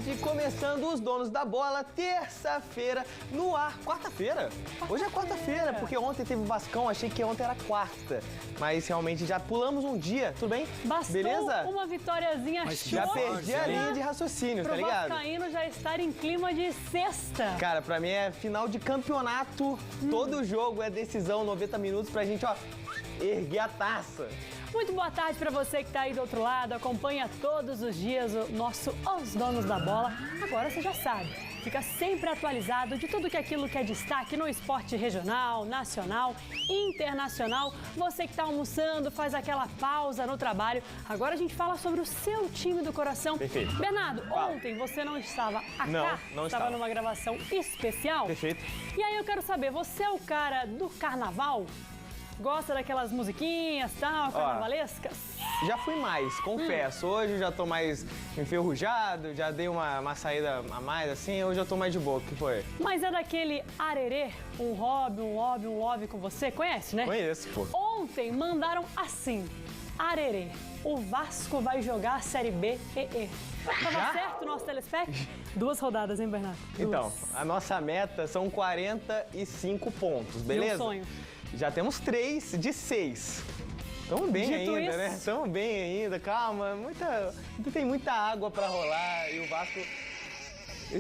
tarde, começando os Donos da Bola, terça-feira no ar. Quarta-feira? Hoje é quarta-feira, porque ontem teve o Vascão, achei que ontem era quarta. Mas realmente já pulamos um dia, tudo bem? Bastou beleza? Uma vitóriazinha Já perdi a linha de raciocínio, tá ligado? Pro vascaíno já estar em clima de sexta. Cara, pra mim é final de campeonato, todo jogo é decisão, 90 minutos pra gente, ó, erguer a taça. Muito boa tarde para você que está aí do outro lado, acompanha todos os dias o nosso Os Donos da Bola. Agora você já sabe, fica sempre atualizado de tudo aquilo que é destaque no esporte regional, nacional, internacional. Você que está almoçando, faz aquela pausa no trabalho. Agora a gente fala sobre o seu time do coração. Perfeito. Bernardo, ontem você não estava cá? Não estava numa gravação especial? Perfeito. E aí eu quero saber, você é o cara do carnaval? Gosta daquelas musiquinhas, tal, carnavalescas? Já fui mais, confesso. Hoje eu já tô mais enferrujado, já dei uma saída a mais, assim, hoje eu tô mais de boa. O que foi? Mas é daquele arerê, um hobby, um love com você? Conhece, né? Conheço, pô. Ontem mandaram assim, arerê, o Vasco vai jogar a Série B e. Tava certo, nosso telespec? 2 rodadas, hein, Bernardo? Então, a nossa meta são 45 pontos, beleza? E um sonho? Já temos 3 de 6. Estamos bem Dito ainda, isso, né? Estamos bem ainda, calma. Tem muita água pra rolar e o Vasco... Eu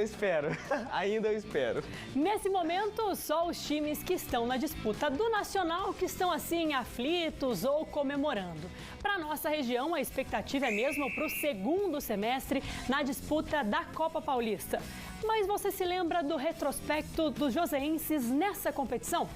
espero. Ainda eu espero. Nesse momento, só os times que estão na disputa do Nacional que estão assim aflitos ou comemorando. Para nossa região, a expectativa é mesmo para o segundo semestre na disputa da Copa Paulista. Mas você se lembra do retrospecto dos joseenses nessa competição?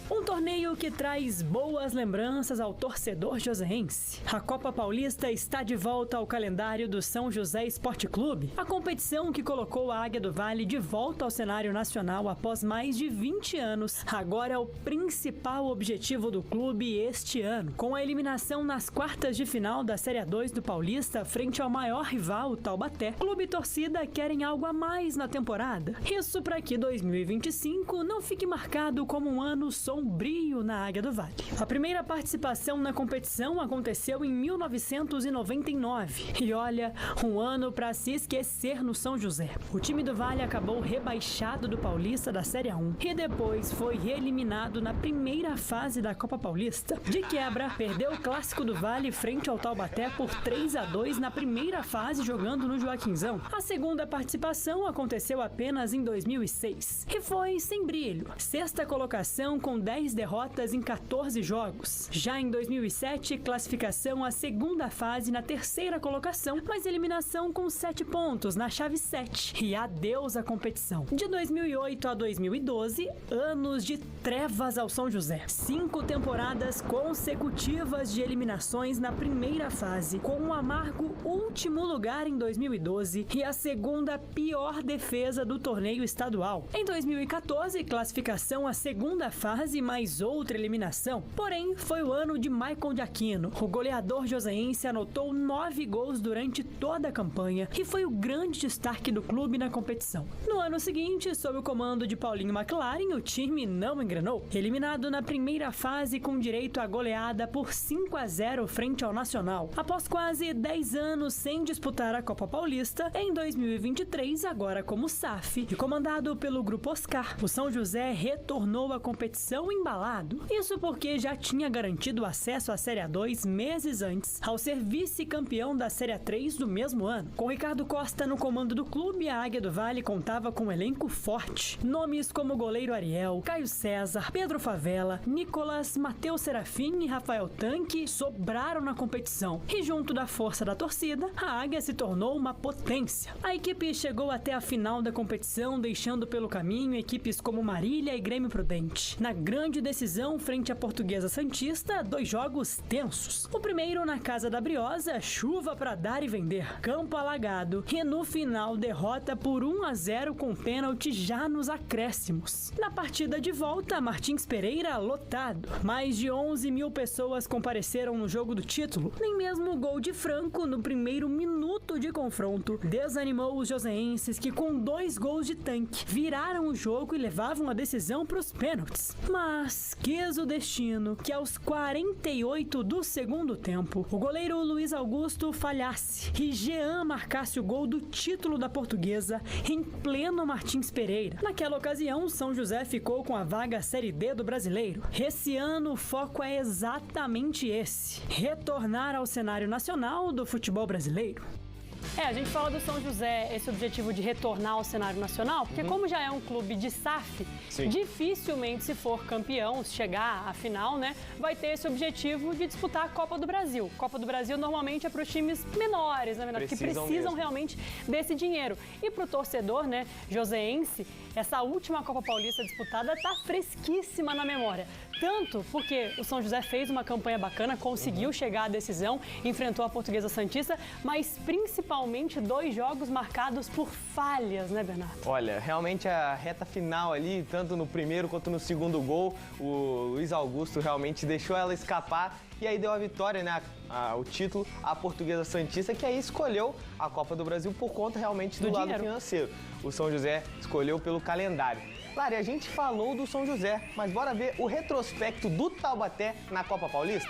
Um torneio que traz boas lembranças ao torcedor joseense. A Copa Paulista está de volta ao calendário do São José Esporte Clube. A competição que colocou a Águia do Vale de volta ao cenário nacional após mais de 20 anos, agora é o principal objetivo do clube este ano. Com a eliminação nas quartas de final da Série A2 do Paulista frente ao maior rival, o Taubaté, clube e torcida querem algo a mais na temporada. Isso para que 2025 não fique marcado como um ano sombrio na Águia do Vale. A primeira participação na competição aconteceu em 1999. E olha, um ano para se esquecer no São José. O time do Vale acabou rebaixado do Paulista da Série A1 e depois foi eliminado na primeira fase da Copa Paulista. De quebra, perdeu o Clássico do Vale frente ao Taubaté por 3-2 na primeira fase jogando no Joaquinzão. A segunda participação aconteceu apenas em 2006 e foi sem brilho. Sexta colocação com 10 derrotas em 14 jogos. Já em 2007, classificação à segunda fase na terceira colocação, mas eliminação com 7 pontos na chave 7. E adeus à competição. De 2008 a 2012, anos de trevas ao São José. 5 temporadas consecutivas de eliminações na primeira fase, com um amargo último lugar em 2012 e a segunda pior defesa do torneio estadual. Em 2014, classificação à segunda fase, mais outra eliminação. Porém, foi o ano de Maicon de Aquino. O goleador joseense anotou 9 gols durante toda a campanha e foi o grande destaque do clube na competição. No ano seguinte, sob o comando de Paulinho McLaren, o time não engrenou. Eliminado na primeira fase com direito à goleada por 5-0 frente ao Nacional. Após quase 10 anos sem disputar a Copa Paulista, em 2023, agora como SAF e comandado pelo Grupo Oscar, o São José retornou à competição embalado. Isso porque já tinha garantido acesso à Série A2 meses antes, ao ser vice-campeão da Série A3 do mesmo ano. Com Ricardo Costa no comando do clube, a Águia do Vale contava com um elenco forte. Nomes como o goleiro Ariel, Caio César, Pedro Favela, Nicolas, Matheus Serafim e Rafael Tanque sobraram na competição. E junto da força da torcida, a Águia se tornou uma potência. A equipe chegou até a final da competição, deixando pelo caminho equipes como Marília e Grêmio Prudente. Na grande decisão frente à Portuguesa Santista, 2 jogos tensos. O primeiro na Casa da Briosa, chuva para dar e vender, campo alagado e no final derrota por 1-0 com pênalti já nos acréscimos. Na partida de volta, Martins Pereira lotado. Mais de 11 mil pessoas compareceram no jogo do título. Nem mesmo o gol de Franco no primeiro minuto de confronto desanimou os joseenses que com 2 gols de Tanque viraram o jogo e levavam a decisão para os pênaltis. Mas Mas quis o destino que aos 48 do segundo tempo, o goleiro Luiz Augusto falhasse e Jean marcasse o gol do título da Portuguesa em pleno Martins Pereira. Naquela ocasião, São José ficou com a vaga Série D do Brasileiro. Esse ano o foco é exatamente esse: retornar ao cenário nacional do futebol brasileiro. A gente fala do São José, esse objetivo de retornar ao cenário nacional, porque como já é um clube de SAF, dificilmente, se for campeão, se chegar à final, né, vai ter esse objetivo de disputar a Copa do Brasil. Copa do Brasil normalmente é para os times menores, na verdade, que precisam realmente desse dinheiro. E para o torcedor, né, joseense, essa última Copa Paulista disputada está fresquíssima na memória. Tanto porque o São José fez uma campanha bacana, conseguiu chegar à decisão, enfrentou a Portuguesa Santista, mas principalmente 2 jogos marcados por falhas, né, Bernardo? Olha, realmente a reta final ali, tanto no primeiro quanto no segundo gol, o Luiz Augusto realmente deixou ela escapar e aí deu a vitória, né, o título à Portuguesa Santista, que aí escolheu a Copa do Brasil por conta realmente do lado financeiro. O São José escolheu pelo calendário. Claro, a gente falou do São José, mas bora ver o retrospecto do Taubaté na Copa Paulista?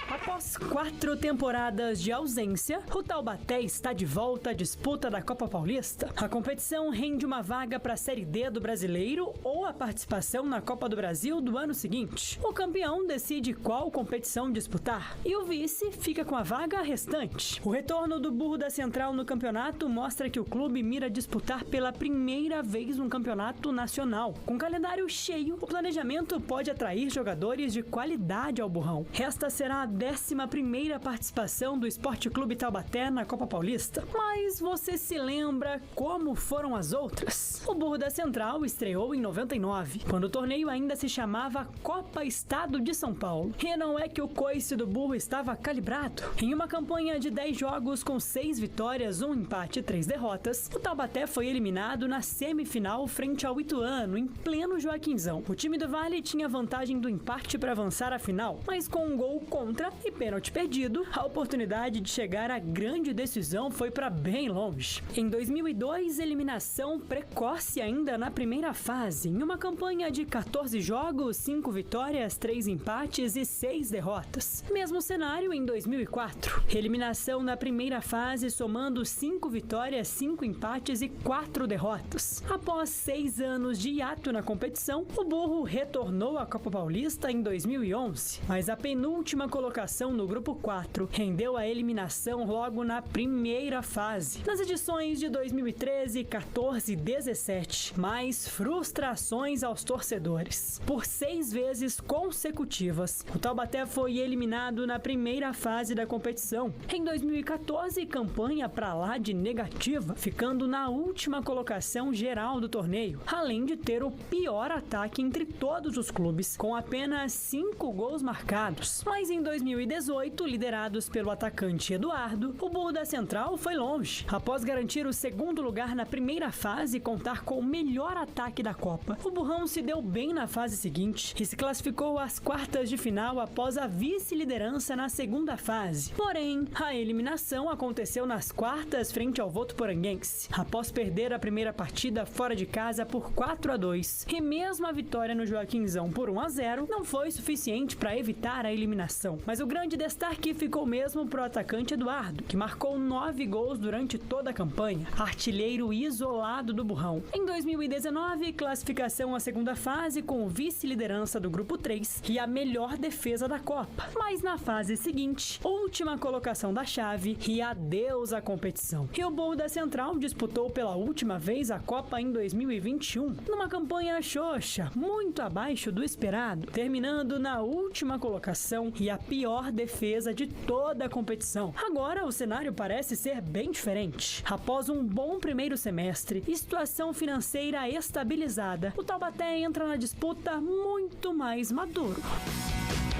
Após 4 temporadas de ausência, o Taubaté está de volta à disputa da Copa Paulista. A competição rende uma vaga para a Série D do Brasileiro ou a participação na Copa do Brasil do ano seguinte. O campeão decide qual competição disputar e o vice fica com a vaga restante. O retorno do Burro da Central no campeonato mostra que o clube mira disputar pela primeira vez um campeonato nacional. Com calendário cheio, o planejamento pode atrair jogadores de qualidade ao Burrão. Esta será a 11ª participação do Esporte Clube Taubaté na Copa Paulista. Mas você se lembra como foram as outras? O Burro da Central estreou em 99, quando o torneio ainda se chamava Copa Estado de São Paulo. E não é que o coice do Burro estava calibrado. Em uma campanha de 10 jogos com 6 vitórias, 1 empate e 3 derrotas, o Taubaté foi eliminado na semifinal frente ao Ituano, em pleno Joaquinzão. O time do Vale tinha vantagem do empate para avançar à final, mas com um gol contra e pênalti perdido, a oportunidade de chegar à grande decisão foi para bem longe. Em 2002, eliminação precoce ainda na primeira fase, em uma campanha de 14 jogos, 5 vitórias, 3 empates e 6 derrotas. Mesmo cenário em 2004, eliminação na primeira fase, somando 5 vitórias, 5 empates e 4 derrotas. Após 6 anos de hiato na competição, o Burro retornou à Copa Paulista em 2011, mas a penúltima colocação no grupo 4 rendeu a eliminação logo na primeira fase. Nas edições de 2013, 14 e 17, mais frustrações aos torcedores. Por 6 vezes consecutivas, o Taubaté foi eliminado na primeira fase da competição. Em 2014, campanha pra lá de negativa, ficando na última colocação geral do torneio, além de ter o pior ataque entre todos os clubes, com apenas 5 gols marcados. Mas em 2018, liderados pelo atacante Eduardo, o Burro da Central foi longe. Após garantir o segundo lugar na primeira fase e contar com o melhor ataque da Copa, o Burrão se deu bem na fase seguinte e se classificou às quartas de final após a vice-liderança na segunda fase. Porém, a eliminação aconteceu nas quartas frente ao Votuporanguense, após perder a primeira partida fora de casa por 4-2. E mesmo a vitória no Joaquinzão por 1-0 não foi suficiente para evitar a eliminação. Mas o grande destaque ficou mesmo pro atacante Eduardo, que marcou 9 gols durante toda a campanha, artilheiro isolado do Burrão. Em 2019, classificação à segunda fase com vice-liderança do grupo 3 e a melhor defesa da Copa. Mas na fase seguinte, última colocação da chave e adeus à competição. E o Burro da Central disputou pela última vez a Copa em 2021, numa campanha xoxa, muito abaixo do esperado, terminando na última colocação e a pior defesa de toda a competição. Agora o cenário parece ser bem diferente. Após um bom primeiro semestre e situação financeira estabilizada, o Taubaté entra na disputa muito mais maduro.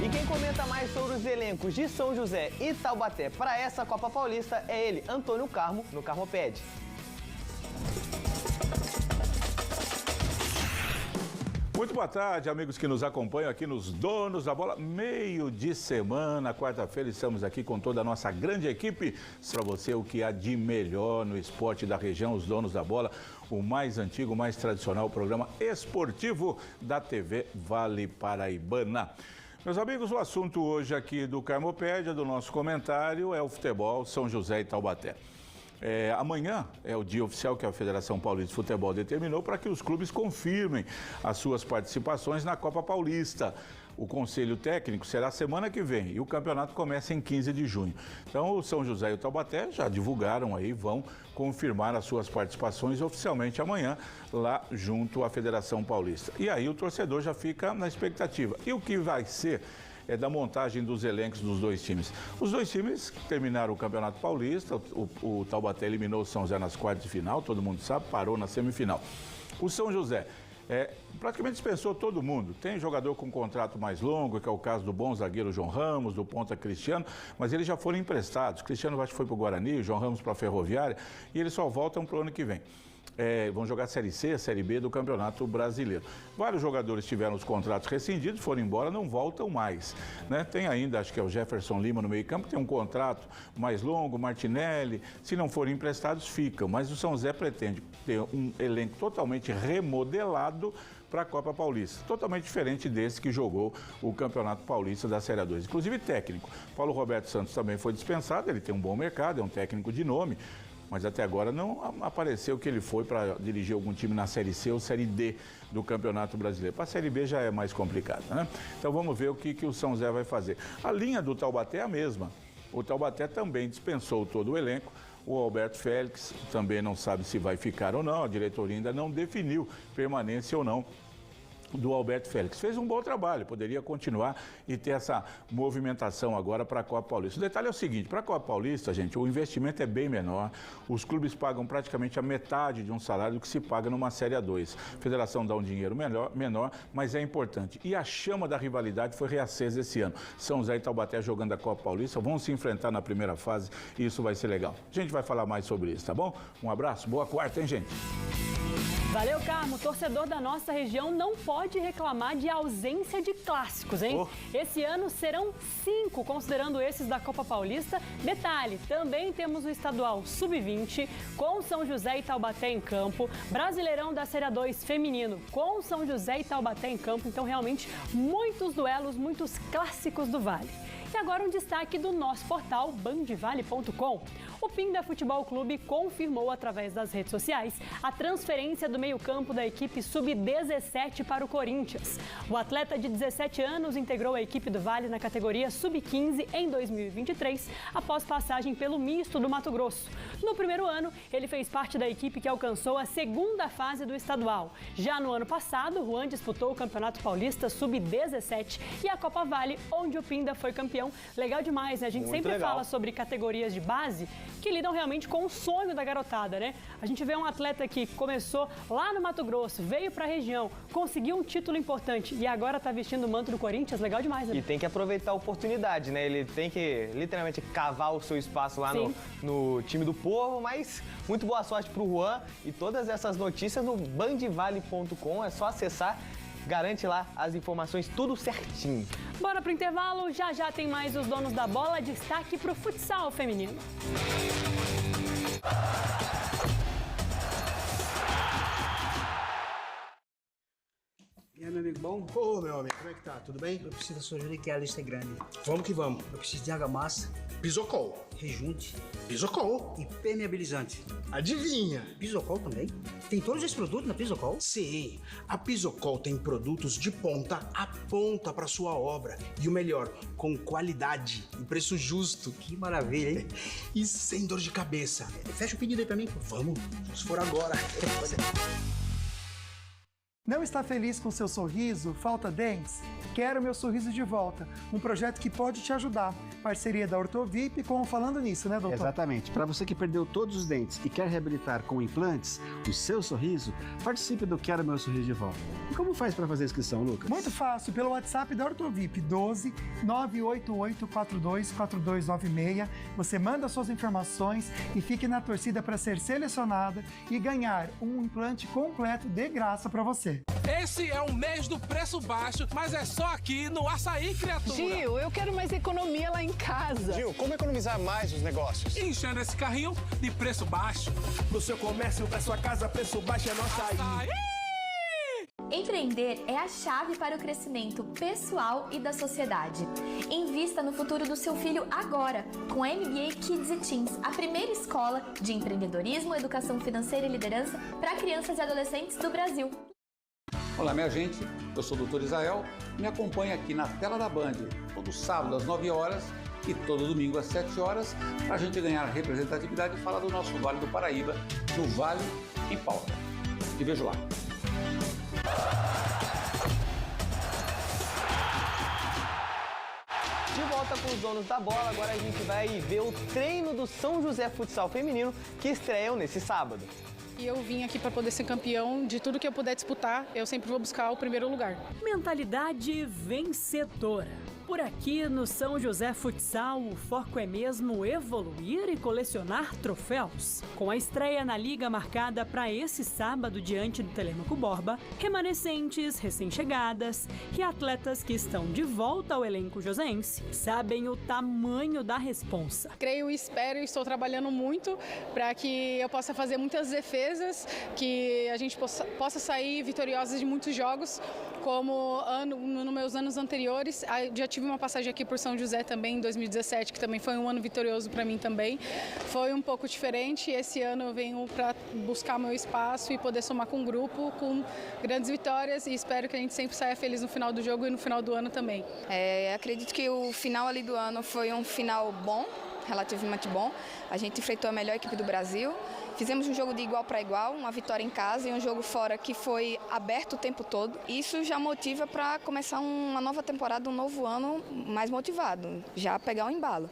E quem comenta mais sobre os elencos de São José e Taubaté para essa Copa Paulista é ele, Antônio Carmo, no Muito boa tarde, amigos que nos acompanham aqui nos Donos da Bola. Meio de semana, quarta-feira, estamos aqui com toda a nossa grande equipe. Para você, o que há de melhor no esporte da região, os Donos da Bola, o mais antigo, mais tradicional programa esportivo da TV Vale Paraibana. Meus amigos, o assunto hoje aqui do Carmopédia, do nosso comentário, é o futebol São José e Taubaté. Amanhã é o dia oficial que a Federação Paulista de Futebol determinou para que os clubes confirmem as suas participações na Copa Paulista. O conselho técnico será semana que vem e o campeonato começa em 15 de junho. Então, o São José e o Taubaté já divulgaram aí, vão confirmar as suas participações oficialmente amanhã lá junto à Federação Paulista. E aí o torcedor já fica na expectativa. E o que vai ser da montagem dos elencos dos dois times. Os dois times terminaram o Campeonato Paulista, o Taubaté eliminou o São José nas quartas de final, todo mundo sabe, parou na semifinal. O São José praticamente dispensou todo mundo. Tem jogador com contrato mais longo, que é o caso do bom zagueiro João Ramos, do ponta Cristiano, mas eles já foram emprestados. Cristiano acho que foi para o Guarani, João Ramos para a Ferroviária, e eles só voltam para o ano que vem. Vão jogar a Série C, a Série B do Campeonato Brasileiro. Vários jogadores tiveram os contratos rescindidos, foram embora, não voltam mais, né? Tem ainda, acho que é o Jefferson Lima no meio campo, tem um contrato mais longo, Martinelli, se não forem emprestados, ficam. Mas o São José pretende ter um elenco totalmente remodelado para a Copa Paulista, totalmente diferente desse que jogou o Campeonato Paulista da Série A2. Inclusive técnico. Paulo Roberto Santos também foi dispensado, ele tem um bom mercado, é um técnico de nome, mas até agora não apareceu que ele foi para dirigir algum time na Série C ou Série D do Campeonato Brasileiro. Para a Série B já é mais complicado, né? Então vamos ver o que o São José vai fazer. A linha do Taubaté é a mesma. O Taubaté também dispensou todo o elenco. O Alberto Félix também não sabe se vai ficar ou não. A diretoria ainda não definiu permanência ou não do Alberto Félix. Fez um bom trabalho, poderia continuar e ter essa movimentação agora para a Copa Paulista. O detalhe é o seguinte, para a Copa Paulista, gente, o investimento é bem menor, os clubes pagam praticamente a metade de um salário que se paga numa Série A2. A federação dá um dinheiro menor, mas é importante. E a chama da rivalidade foi reacesa esse ano. São José e Taubaté jogando a Copa Paulista, vão se enfrentar na primeira fase e isso vai ser legal. A gente vai falar mais sobre isso, tá bom? Um abraço, boa quarta, hein, gente? Valeu, Carmo. Torcedor da nossa região não pode reclamar de ausência de clássicos, hein? Esse ano serão 5, considerando esses da Copa Paulista. Detalhe, também temos o estadual Sub-20, com São José e Taubaté em campo. Brasileirão da Série A2 feminino, com São José e Taubaté em campo. Então, realmente, muitos duelos, muitos clássicos do Vale. E agora um destaque do nosso portal bandvale.com. O Pinda Futebol Clube confirmou através das redes sociais a transferência do meio-campo da equipe Sub-17 para o Corinthians. O atleta de 17 anos integrou a equipe do Vale na categoria Sub-15 em 2023, após passagem pelo misto do Mato Grosso. No primeiro ano, ele fez parte da equipe que alcançou a segunda fase do estadual. Já no ano passado, Juan disputou o Campeonato Paulista Sub-17 e a Copa Vale, onde o Pinda foi campeão. Legal demais, né? A gente sempre fala sobre categorias de base que lidam realmente com o sonho da garotada, né? A gente vê um atleta que começou lá no Mato Grosso, veio para a região, conseguiu um título importante e agora tá vestindo o manto do Corinthians. Legal demais, né? E tem que aproveitar a oportunidade, né? Ele tem que literalmente cavar o seu espaço lá no time do povo, mas muito boa sorte pro Juan e todas essas notícias no bandvale.com, é só acessar. Garante lá as informações tudo certinho. Bora pro intervalo, já tem mais os Donos da Bola, destaque pro futsal feminino. E aí, meu amigo, bom? Ô, meu amigo, como é que tá? Tudo bem? Eu preciso da sua ajuda que a lista é grande. Vamos que vamos. Eu preciso de argamassa, Pisocol. rejunte Pisocol. e permeabilizante. Adivinha? Pisocol também? Tem todos esses produtos na Pisocol? Sim, a Pisocol tem produtos de ponta a ponta para sua obra. E o melhor, com qualidade e preço justo. Que maravilha, hein? E sem dor de cabeça. Fecha o pedido aí pra mim. Vamos, se for agora. Não está feliz com seu sorriso? Falta dentes? Quero meu sorriso de volta. Um projeto que pode te ajudar. Parceria da Ortovip com o Falando Nisso, né, doutor? Exatamente. Para você que perdeu todos os dentes e quer reabilitar com implantes o seu sorriso, participe do Quero Meu Sorriso de Volta. E como faz para fazer a inscrição, Lucas? Muito fácil, pelo WhatsApp da Ortovip, 12 988 42 4296. Você manda suas informações e fique na torcida para ser selecionada e ganhar um implante completo de graça para você. você? Esse é o mês do preço baixo, mas é só aqui no Açaí, criatura. Gil, eu quero mais economia lá em casa. Gil, como economizar mais nos negócios? Enchendo esse carrinho de preço baixo. No seu comércio, pra sua casa, preço baixo é no Açaí. Empreender é a chave para o crescimento pessoal e da sociedade. Invista no futuro do seu filho agora, com a MBA Kids e Teens, a primeira escola de empreendedorismo, educação financeira e liderança para crianças e adolescentes do Brasil. Olá, minha gente, eu sou o Dr. Israel, me acompanha aqui na tela da Band, todo sábado às 9 horas e todo domingo às 7 horas, para a gente ganhar representatividade e falar do nosso Vale do Paraíba, no Vale em Pauta. Te vejo lá. De volta com os donos da bola, agora a gente vai ver o treino do São José Futsal Feminino que estreiam nesse sábado. E eu vim aqui para poder ser campeão de tudo que eu puder disputar, eu sempre vou buscar o primeiro lugar. Mentalidade vencedora. Por aqui no São José Futsal, o foco é mesmo evoluir e colecionar troféus. Com a estreia na Liga marcada para esse sábado diante do Telêmaco Borba, remanescentes, recém-chegadas e atletas que estão de volta ao elenco joseense sabem o tamanho da responsa. Creio e espero e estou trabalhando muito para que eu possa fazer muitas defesas, que a gente possa sair vitoriosos de muitos jogos, como nos meus anos anteriores. Já tive uma passagem aqui por São José também em 2017, que também foi um ano vitorioso para mim também. Foi um pouco diferente. Esse ano eu venho para buscar meu espaço e poder somar com o grupo, com grandes vitórias, e espero que a gente sempre saia feliz no final do jogo e no final do ano também. Acredito que o final ali do ano foi um final bom, relativamente bom. A gente enfrentou a melhor equipe do Brasil. Fizemos um jogo de igual para igual, uma vitória em casa e um jogo fora que foi aberto o tempo todo. Isso já motiva para começar uma nova temporada, um novo ano mais motivado, já pegar um embalo.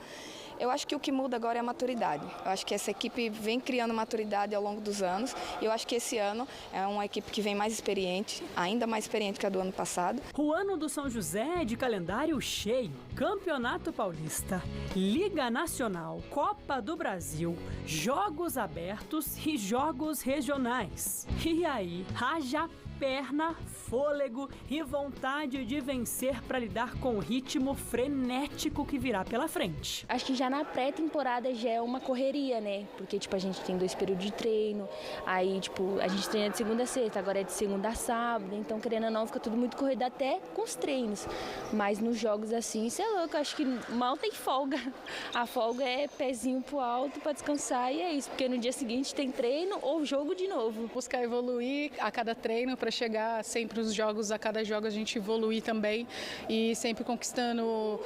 Eu acho que o que muda agora é a maturidade. Eu acho que essa equipe vem criando maturidade ao longo dos anos. E eu acho que esse ano é uma equipe que vem mais experiente, ainda mais experiente que a do ano passado. O ano do São José é de calendário cheio. Campeonato Paulista, Liga Nacional, Copa do Brasil, Jogos Abertos e Jogos Regionais. E aí, haja perna, fôlego e vontade de vencer para lidar com o ritmo frenético que virá pela frente. Acho que já na pré-temporada já é uma correria, né? Porque, a gente tem 2 períodos de treino, aí, a gente treina de segunda a sexta, agora é de segunda a sábado, então, querendo ou não, fica tudo muito corrido até com os treinos. Mas nos jogos assim, isso é louco, acho que mal tem folga. A folga é pezinho pro alto para descansar e é isso, porque no dia seguinte tem treino ou jogo de novo. Buscar evoluir a cada treino para chegar sempre os jogos, a cada jogo a gente evoluir também e sempre conquistando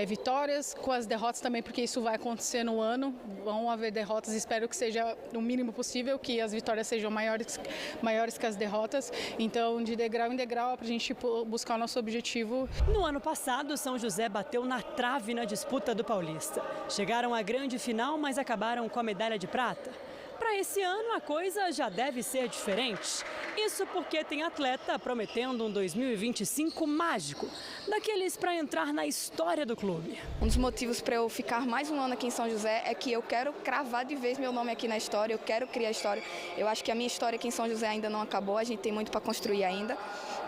vitórias, com as derrotas também, porque isso vai acontecer no ano, vão haver derrotas, espero que seja o mínimo possível, que as vitórias sejam maiores que as derrotas, então de degrau em degrau para a gente buscar o nosso objetivo. No ano passado, São José bateu na trave na disputa do Paulista. Chegaram à grande final, mas acabaram com a medalha de prata. Para esse ano, a coisa já deve ser diferente. Isso porque tem atleta prometendo um 2025 mágico, daqueles para entrar na história do clube. Um dos motivos para eu ficar mais um ano aqui em São José é que eu quero cravar de vez meu nome aqui na história, eu quero criar história. Eu acho que a minha história aqui em São José ainda não acabou, a gente tem muito para construir ainda.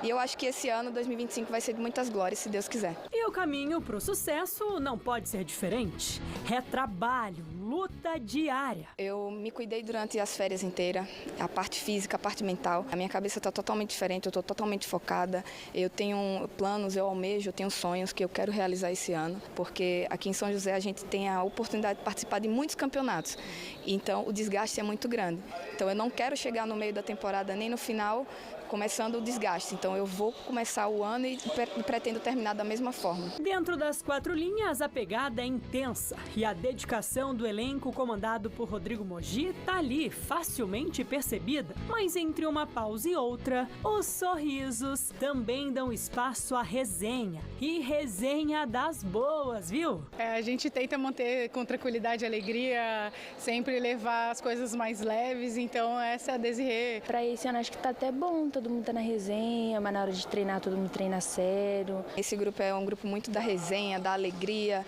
E eu acho que esse ano, 2025, vai ser de muitas glórias, se Deus quiser. E o caminho para o sucesso não pode ser diferente. É trabalho, luta diária. Eu me cuidei durante as férias inteiras, a parte física, a parte mental. A minha cabeça está totalmente diferente, eu estou totalmente focada. Eu tenho planos, eu almejo, eu tenho sonhos que eu quero realizar esse ano, porque aqui em São José a gente tem a oportunidade de participar de muitos campeonatos. Então, o desgaste é muito grande. Então, eu não quero chegar no meio da temporada nem no final começando o desgaste. Então eu vou começar o ano e pretendo terminar da mesma forma. Dentro das 4 linhas, a pegada é intensa e a dedicação do elenco comandado por Rodrigo Mogi tá ali, facilmente percebida. Mas entre uma pausa e outra, os sorrisos também dão espaço à resenha. E resenha das boas, viu? A gente tenta manter com tranquilidade e alegria, sempre levar as coisas mais leves, então essa é a Desirê. Pra esse ano acho que tá até bom, todo mundo tá na resenha, mas na hora de treinar, todo mundo treina sério. Esse grupo é um grupo muito da resenha, da alegria,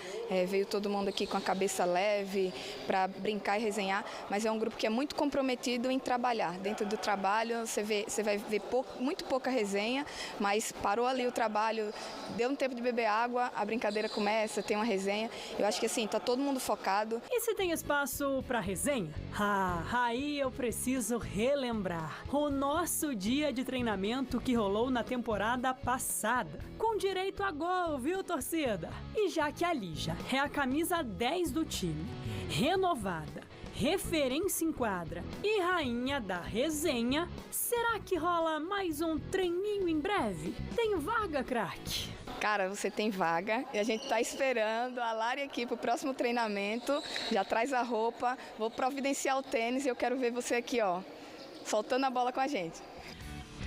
veio todo mundo aqui com a cabeça leve para brincar e resenhar, mas é um grupo que é muito comprometido em trabalhar. Dentro do trabalho você vai ver muito pouca resenha, mas parou ali o trabalho, deu um tempo de beber água, a brincadeira começa, tem uma resenha. Eu acho que assim, tá todo mundo focado. E se tem espaço para resenha? Aí eu preciso relembrar o nosso dia de treinamento que rolou na temporada passada, com direito a gol, viu, torcida? E já que a Lígia é a camisa 10 do time, renovada, referência em quadra e rainha da resenha, será que rola mais um treininho em breve? Tem vaga, craque? Cara, você tem vaga e a gente tá esperando a Lari aqui pro próximo treinamento. Já traz a roupa, vou providenciar o tênis e eu quero ver você aqui, ó, soltando a bola com a gente.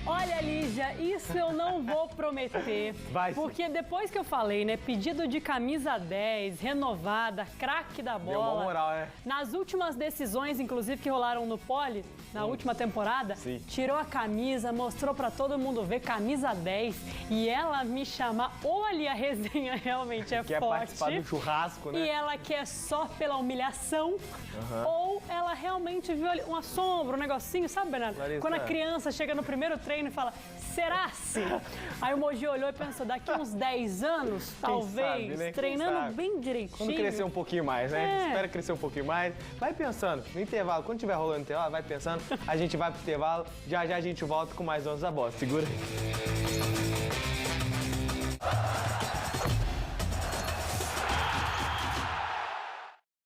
Olha, Lígia, isso eu não vou prometer, porque depois que eu falei, né, pedido de camisa 10, renovada, craque da bola. Deu uma moral, né? Nas últimas decisões, inclusive, que rolaram no Poli, na última temporada, tirou a camisa, mostrou pra todo mundo ver, camisa 10, e ela me chama, olha, a resenha realmente é forte. Quer participar do churrasco, né? E ela quer só pela humilhação, ou ela realmente viu ali um assombro, um negocinho, sabe, Bernardo? Larissa, quando a criança chega no primeiro treino e fala, será-se? Aí o Mogi olhou e pensou, daqui uns 10 anos, talvez, sabe, né? treinando bem direitinho. Quando crescer um pouquinho mais, né? Espera crescer um pouquinho mais. Vai pensando, no intervalo, quando tiver rolando o intervalo, vai pensando. A gente vai pro intervalo, já a gente volta com mais Donos da Bola. Segura aí.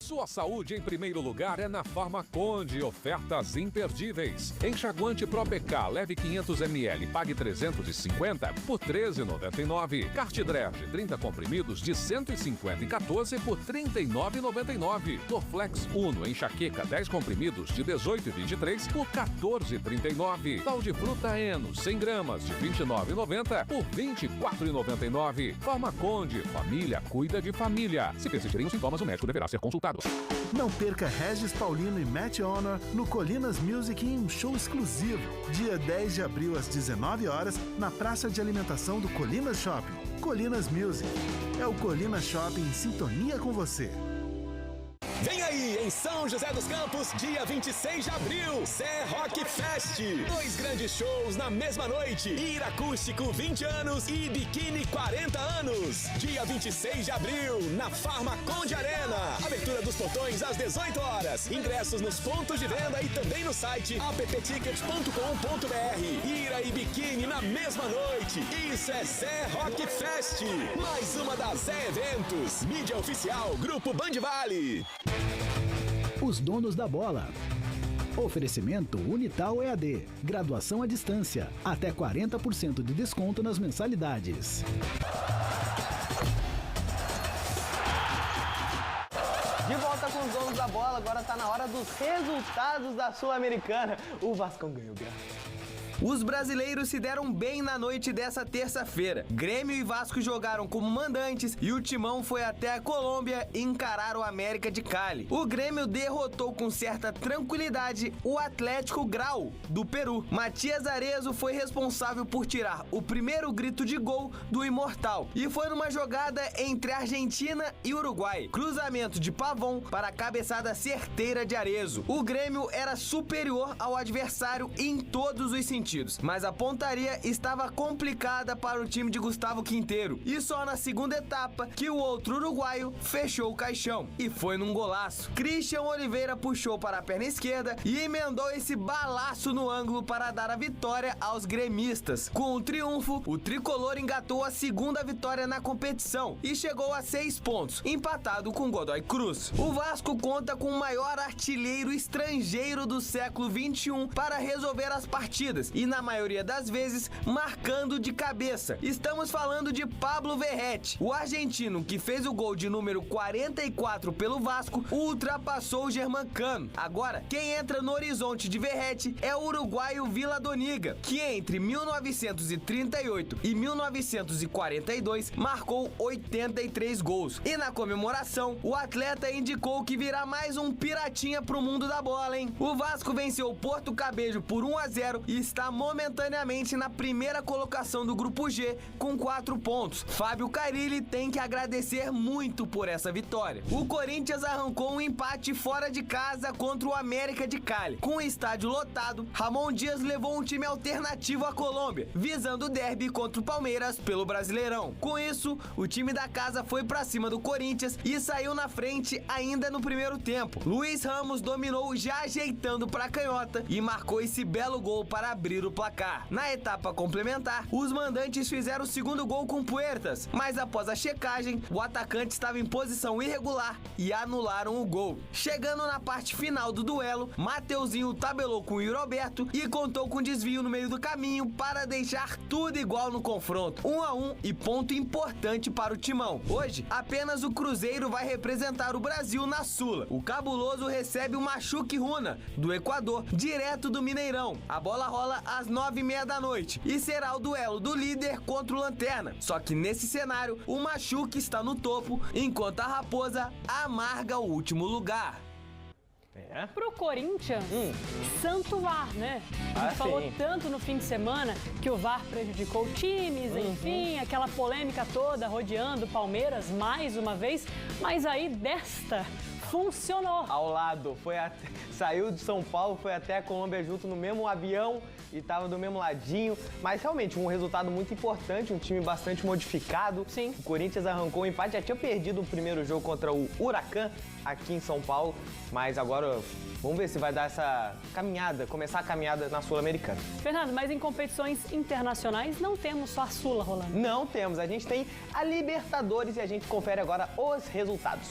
Sua saúde em primeiro lugar é na Farmaconde. Ofertas imperdíveis. Enxaguante Pro PK, leve 500 ml, pague 350 por R$ 13,99. Cartidreg, 30 comprimidos de 150,14 por R$ 39,99. Dorflex Uno, enxaqueca, 10 comprimidos de 18,23 por R$ 14,39. Tal de fruta Eno, 100 gramas de R$ 29,90 por R$ 24,99. Farmaconde, família cuida de família. Se persistirem os sintomas, o médico deverá ser consultado. Não perca Regis Paulino e Matt Honor no Colinas Music em um show exclusivo. Dia 10 de abril às 19 horas na praça de alimentação do Colinas Shopping. Colinas Music. É o Colinas Shopping em sintonia com você. Vem aí, em São José dos Campos, dia 26 de abril, Sé Rock Fest. 2 grandes shows na mesma noite. Ir Acústico 20 anos e Biquíni 40 anos. Dia 26 de abril, na Farmaconde Arena. Abertura dos portões às 18 horas. Ingressos nos pontos de venda e também no site apptickets.com.br. Ira e Biquíni na mesma noite. Isso é Sé Rock Fest. Mais uma da Sé Eventos. Mídia oficial, Grupo Band Vale. Os Donos da Bola. Oferecimento Unital EAD. Graduação à distância. Até 40% de desconto nas mensalidades. De volta com os Donos da Bola, agora tá na hora dos resultados da Sul-Americana. O Vascão ganhou, graças. Os brasileiros se deram bem na noite dessa terça-feira. Grêmio e Vasco jogaram como mandantes e o Timão foi até a Colômbia encarar o América de Cali. O Grêmio derrotou com certa tranquilidade o Atlético Grau, do Peru. Matias Arezzo foi responsável por tirar o primeiro grito de gol do Imortal e foi numa jogada entre Argentina e Uruguai. Cruzamento de Pavon para a cabeçada certeira de Arezzo. O Grêmio era superior ao adversário em todos os sentidos, mas a pontaria estava complicada para o time de Gustavo Quinteiro e só na segunda etapa que o outro uruguaio fechou o caixão e foi num golaço. Christian Oliveira puxou para a perna esquerda e emendou esse balaço no ângulo para dar a vitória aos gremistas. Com o triunfo, o tricolor engatou a segunda vitória na competição e chegou a 6 pontos, empatado com Godoy Cruz. O Vasco conta com o maior artilheiro estrangeiro do século XXI para resolver as partidas e na maioria das vezes marcando de cabeça. Estamos falando de Pablo Verratti, o argentino que fez o gol de número 44 pelo Vasco, ultrapassou o Germancano. Agora, quem entra no horizonte de Verratti é o uruguaio Vila Doniga, que entre 1938 e 1942 marcou 83 gols. E na comemoração, o atleta indicou que virá mais um piratinha pro mundo da bola, hein? O Vasco venceu o Porto Cabejo por 1-0 e está está momentaneamente na primeira colocação do Grupo G com 4 pontos. Fábio Carilli tem que agradecer muito por essa vitória. O Corinthians arrancou um empate fora de casa contra o América de Cali. Com o estádio lotado, Ramon Dias levou um time alternativo à Colômbia, visando o derby contra o Palmeiras pelo Brasileirão. Com isso, o time da casa foi pra cima do Corinthians e saiu na frente ainda no primeiro tempo. Luiz Ramos dominou já ajeitando pra canhota e marcou esse belo gol para abrir o placar. Na etapa complementar, os mandantes fizeram o segundo gol com Puertas, mas após a checagem, o atacante estava em posição irregular e anularam o gol. Chegando na parte final do duelo, Mateuzinho tabelou com o Yuri Alberto e contou com desvio no meio do caminho para deixar tudo igual no confronto. 1-1 e ponto importante para o Timão. Hoje, apenas o Cruzeiro vai representar o Brasil na Sula. O Cabuloso recebe o Machuque Runa, do Equador, direto do Mineirão. A bola rola às 9h30 da noite e será o duelo do líder contra o Lanterna. Só que nesse cenário, o Machuque está no topo, enquanto a Raposa amarga o último lugar. Pro Corinthians, santo VAR, né? A gente falou tanto no fim de semana que o VAR prejudicou times, enfim, aquela polêmica toda rodeando o Palmeiras mais uma vez, mas aí desta funcionou. Ao lado, saiu de São Paulo, foi até a Colômbia junto no mesmo avião e tava do mesmo ladinho, mas realmente um resultado muito importante, um time bastante modificado. Sim. O Corinthians arrancou o empate, já tinha perdido o primeiro jogo contra o Huracan aqui em São Paulo, mas agora vamos ver se vai dar essa caminhada, começar a caminhada na Sul-Americana. Fernando, mas em competições internacionais não temos só a Sula rolando. Não temos, a gente tem a Libertadores e a gente confere agora os resultados.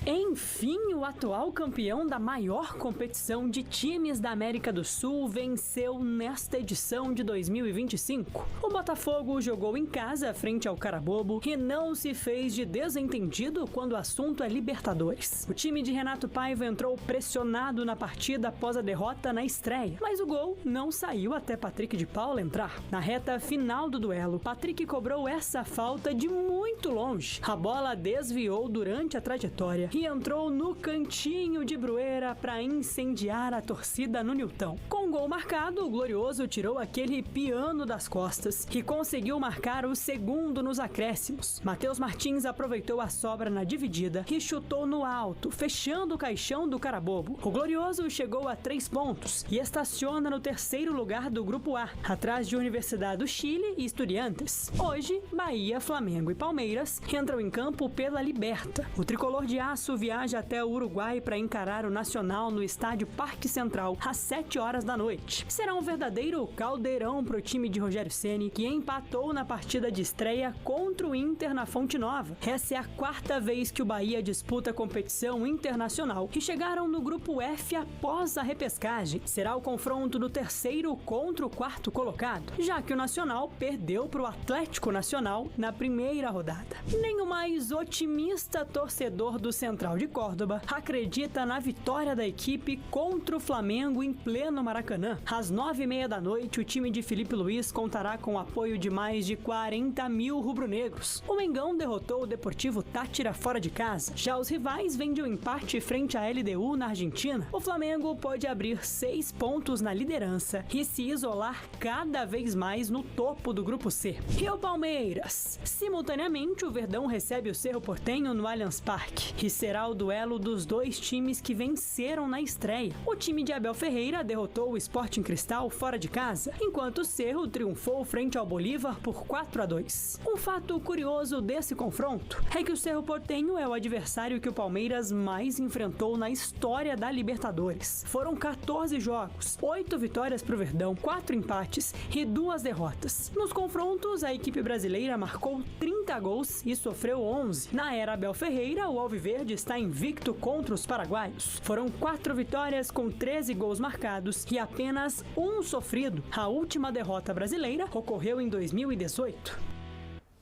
Enfim, o atual campeão da maior competição de times da América do Sul venceu nesta edição de 2025. O Botafogo jogou em casa frente ao Carabobo e não se fez de desentendido quando o assunto é Libertadores. O time de Renato Paiva entrou pressionado na partida após a derrota na estreia, mas o gol não saiu até Patrick de Paula entrar. Na reta final do duelo, Patrick cobrou essa falta de muito longe. A bola desviou durante a trajetória e entrou no cantinho de Brueira para incendiar a torcida no Nilton. Com o gol marcado, o Glorioso tirou aquele piano das costas e conseguiu marcar o segundo nos acréscimos. Matheus Martins aproveitou a sobra na dividida e chutou no alto, fechando o caixão do Carabobo. O Glorioso chegou a 3 pontos e estaciona no terceiro lugar do Grupo A, atrás de Universidade do Chile e Estudiantes. Hoje, Bahia, Flamengo e Palmeiras entram em campo pela Liberta. O tricolor de aço viaja até o Uruguai para encarar o Nacional no estádio Parque Central às 7h da noite. Será um verdadeiro caldeirão para o time de Rogério Ceni, que empatou na partida de estreia contra o Inter na Fonte Nova. Essa é a 4ª vez que o Bahia disputa a competição internacional e chegaram no Grupo F após a repescagem. Será o confronto do terceiro contra o 4º colocado, já que o Nacional perdeu para o Atlético Nacional na primeira rodada. Nem o mais otimista torcedor do Central de Córdoba acredita na vitória da equipe contra o Flamengo em pleno Maracanã. Às 9h30 da noite, o time de Felipe Luiz contará com o apoio de mais de 40 mil rubro-negros. O Mengão derrotou o Deportivo Táchira fora de casa. Já os rivais vêm de um empate frente à LDU na Argentina. O Flamengo pode abrir 6 pontos na liderança e se isolar cada vez mais no topo do Grupo C. E o Palmeiras? Simultaneamente, o Verdão recebe o Cerro Porteño no Allianz Parque e será o duelo dos dois times que venceram na estreia. O time de Abel Ferreira derrotou o Sporting Cristal fora de casa, enquanto o Cerro triunfou frente ao Bolívar por 4-2. Um fato curioso desse confronto é que o Cerro Porteño é o adversário que o Palmeiras mais enfrentou na história da Libertadores. Foram 14 jogos, 8 vitórias para o Verdão, 4 empates e 2 derrotas. Nos confrontos, a equipe brasileira marcou 30 gols e sofreu 11. Na era Abel Ferreira, o Alviverde está invicto contra os paraguaios. Foram 4 vitórias com 13 gols marcados e apenas 1 sofrido. A última derrota brasileira ocorreu em 2018.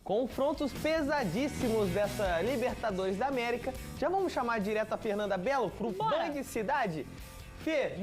Confrontos pesadíssimos dessa Libertadores da América. Já vamos chamar direto a Fernanda Belo pro Band Cidade? Fê,